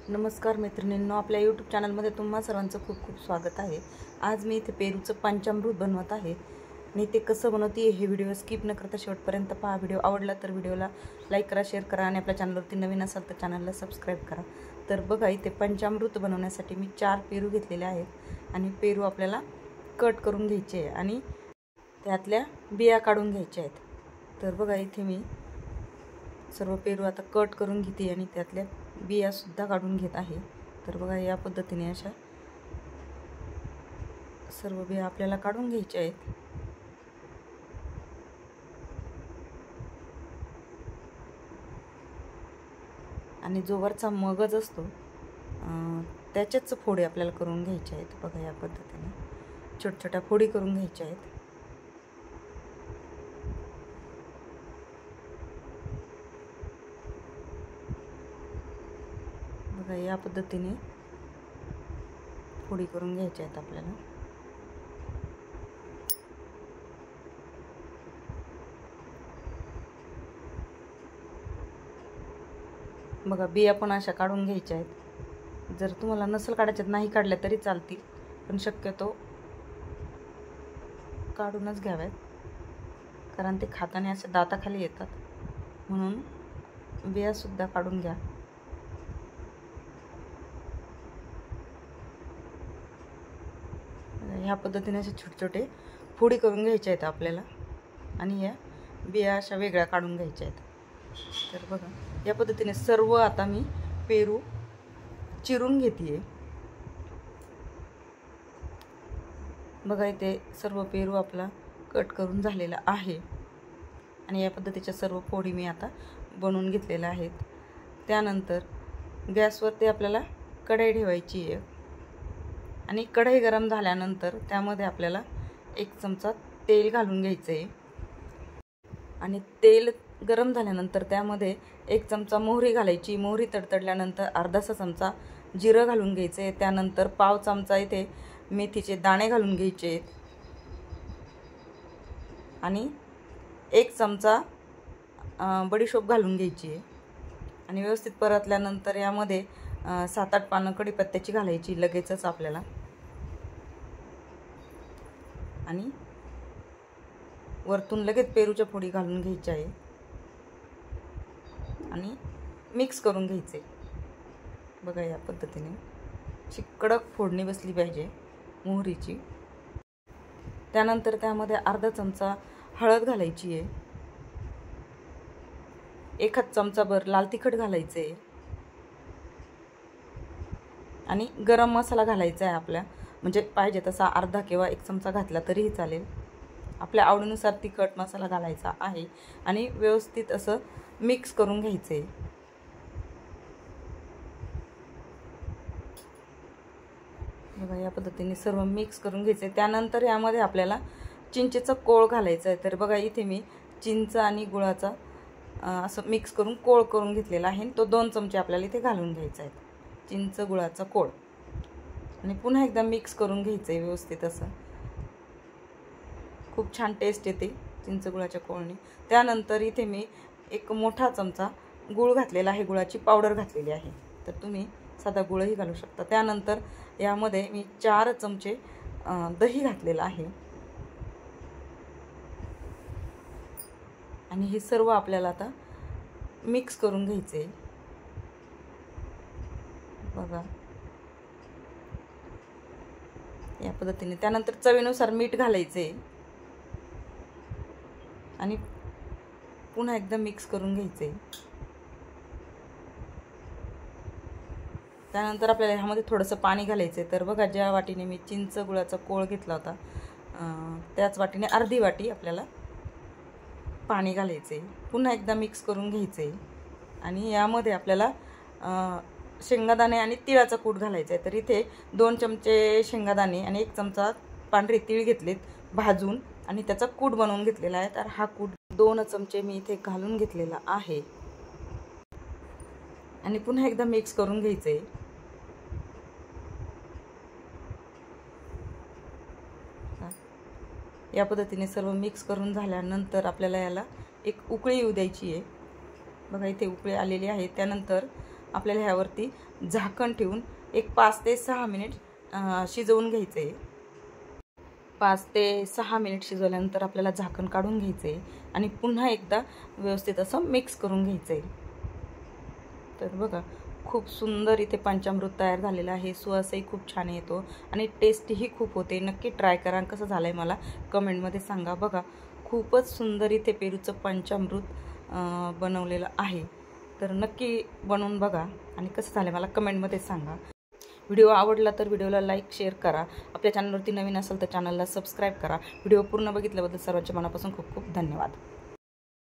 नमस्कार मैत्रिणींनो, आपल्या यूट्यूब चॅनलमध्ये तुम्हा सर्वांचं खूप खूप स्वागत आहे। आज मी इथे पेरूचं पंचामृत बनवत आहे आणि ते कसं बनवते हे व्हिडिओ स्किप न करता शेवटपर्यंत पहा। व्हिडिओ आवडला तर व्हिडिओला लाईक करा, शेअर करा आणि आपल्या चॅनलवरती नवीन असाल तर चॅनलला सबस्क्राईब करा। तर बघा, इथे पंचामृत बनवण्यासाठी मी 4 पेरू घेतलेले आहेत आणि पेरू आपल्याला कट करून घ्यायचे आहे आणि त्यातल्या बिया काढून घ्यायच्या आहेत। तर बघा, इथे मी सर्व पेरू आता कट करून घेते आणि त्यातल्या बिया सुद्धा काढून घेत आहे। तर बघा, या पद्धतीने अशा सर्व बिया आपल्याला काढून घ्यायच्या आहेत। आणि जो वरचा मगज असतो त्याच्याच फोडी आपल्याला करून घ्यायच्या आहेत। बघा, या पद्धतीने छोट्या छोट्या फोडी करून घ्यायच्या आहेत। बघा, या पद्धतीने फोडी करून घ्यायच्या आहेत आपल्याला। बघा, बिया पण अशा काढून घ्यायच्या आहेत। जर तुम्हाला नसल काढायच्यात, नाही काढल्या तरी चालतील, पण शक्यतो काढूनच घ्याव्यात, कारण ते खाताना असे दाताखाली येतात, म्हणून बिया सुद्धा काढून घ्या। ह्या पद्धतीने असे छोटे छोटे फोडी करून घ्यायचे आहेत आपल्याला आणि या बिया अशा वेगळ्या काढून घ्यायच्या आहेत। तर बघा, या पद्धतीने सर्व आता मी पेरू चिरून घेते। बघा, इथे सर्व पेरू आपला कट करून झालेला आहे आणि या पद्धतीच्या सर्व फोडी मी आता बनवून घेतलेल्या आहेत। त्यानंतर गॅसवरती आपल्याला कढई ठेवायची आहे आणि कढई गरम झाल्यानंतर त्यामध्ये आपल्याला 1 चमचा तेल घालून घ्यायचं आहे आणि तेल गरम झाल्यानंतर त्यामध्ये 1 चमचा मोहरी घालायची। मोहरी तडतडल्यानंतर अर्धासा चमचा जिरं घालून घ्यायचं आहे। त्यानंतर पाव चमचा इथे मेथीचे दाणे घालून घ्यायचे आहेत आणि 1 चमचा बडीशोप घालून घ्यायची आहे आणि व्यवस्थित परतल्यानंतर यामध्ये 7-8 पानं कढीपत्त्याची घालायची लगेचच आपल्याला आणि वरतून लगेच पेरूच्या फोडी घालून घ्यायच्या आहे आणि मिक्स करून घ्यायचे। बघा, या पद्धतीने अशी कडक फोडणी बसली पाहिजे मोहरीची। त्यानंतर त्यामध्ये अर्धा चमचा हळद घालायची आहे, 1 चमचाभर लाल तिखट घालायचे आणि गरम मसाला घालायचा आहे आपल्या, म्हणजे पाहिजे तसा अर्धा किंवा 1 चमचा घातला तरीही चालेल। आपल्या आवडीनुसार तिखट मसाला घालायचा आहे आणि व्यवस्थित असं मिक्स करून घ्यायचे। बघा, या पद्धतीने सर्व मिक्स करून घ्यायचे। त्यानंतर यामध्ये आपल्याला चिंचेचा कोळ घालायचा आहे। तर बघा, इथे मी चिंच आणि गुळाचा असं मिक्स करून कोळ करून घेतलेला आहे। तो 2 चमचे आपल्याला इथे घालून घ्यायचा आहे, चिंच गुळाचा कोळ, आणि पुन्हा एकदा मिक्स करून घ्यायचं आहे व्यवस्थित असं। खूप छान टेस्ट येते चिंच गुळाच्या कोळने। त्यानंतर इथे मी 1 मोठा चमचा गूळ घातलेला आहे, गुळाची पावडर घातलेली आहे, तर तुम्ही साधा गुळही घालू शकता। त्यानंतर यामध्ये मी 4 चमचे दही घातलेलं आहे आणि हे सर्व आपल्याला आता मिक्स करून घ्यायचे। बघा, या पद्धतीने। त्यानंतर चवीनुसार मीठ घालायचे आणि पुन्हा एकदा मिक्स करून घ्यायचे। त्यानंतर आपल्याला ह्यामध्ये थोडंसं पाणी घालायचं आहे। तर बघा, ज्या वाटीने मी चिंच गुळाचा कोळ घेतला होता त्याच वाटीने अर्धी वाटी आपल्याला पाणी घालायचं आहे। पुन्हा एकदा मिक्स करून घ्यायचं आहे आणि यामध्ये आपल्याला शेंगादाणे आणि तिळाचा कूट घालायचा आहे। तर इथे 2 चमचे शेंगादाणे आणि 1 चमचा पांढरे तीळ घेतलेत भाजून आणि त्याचा कूट बनवून घेतलेला आहे। तर हा कूट 2 चमचे मी इथे घालून घेतलेला आहे आणि पुन्हा एकदा मिक्स करून घ्यायचं आहे। या पद्धतीने सर्व मिक्स करून झाल्यानंतर आपल्याला याला एक उकळी येऊ द्यायची आहे। बघा, इथे उकळी आलेली आहे। त्यानंतर आपल्याला ह्यावरती झाकण ठेवून एक 5 ते 6 मिनिट शिजवून घ्यायचं आहे. 5 ते 6 मिनिट शिजवल्यानंतर आपल्याला झाकण काढून घ्यायचं आहे आणि पुन्हा एकदा व्यवस्थित असं मिक्स करून घ्यायचं आहे. तर बघा, खूप सुंदर इथे पंचामृत तयार झालेलं आहे. सुवासही खूप छान येतो आणि टेस्टही खूप होते. नक्की ट्राय करा. कसं झालं आहे मला कमेंटमध्ये सांगा. बघा, खूपच सुंदर इथे पेरूचं पंचामृत बनवलेलं आहे. तर नक्की बनवून बघा आणि कसं झालं मला कमेंटमध्ये सांगा. व्हिडिओ आवडला तर व्हिडिओला लाईक शेअर करा. आपल्या चॅनलवरती नवीन असाल तर चॅनलला सबस्क्राईब करा. व्हिडिओ पूर्ण बघितल्याबद्दल सर्वांच्या मनापासून खूप खूप धन्यवाद.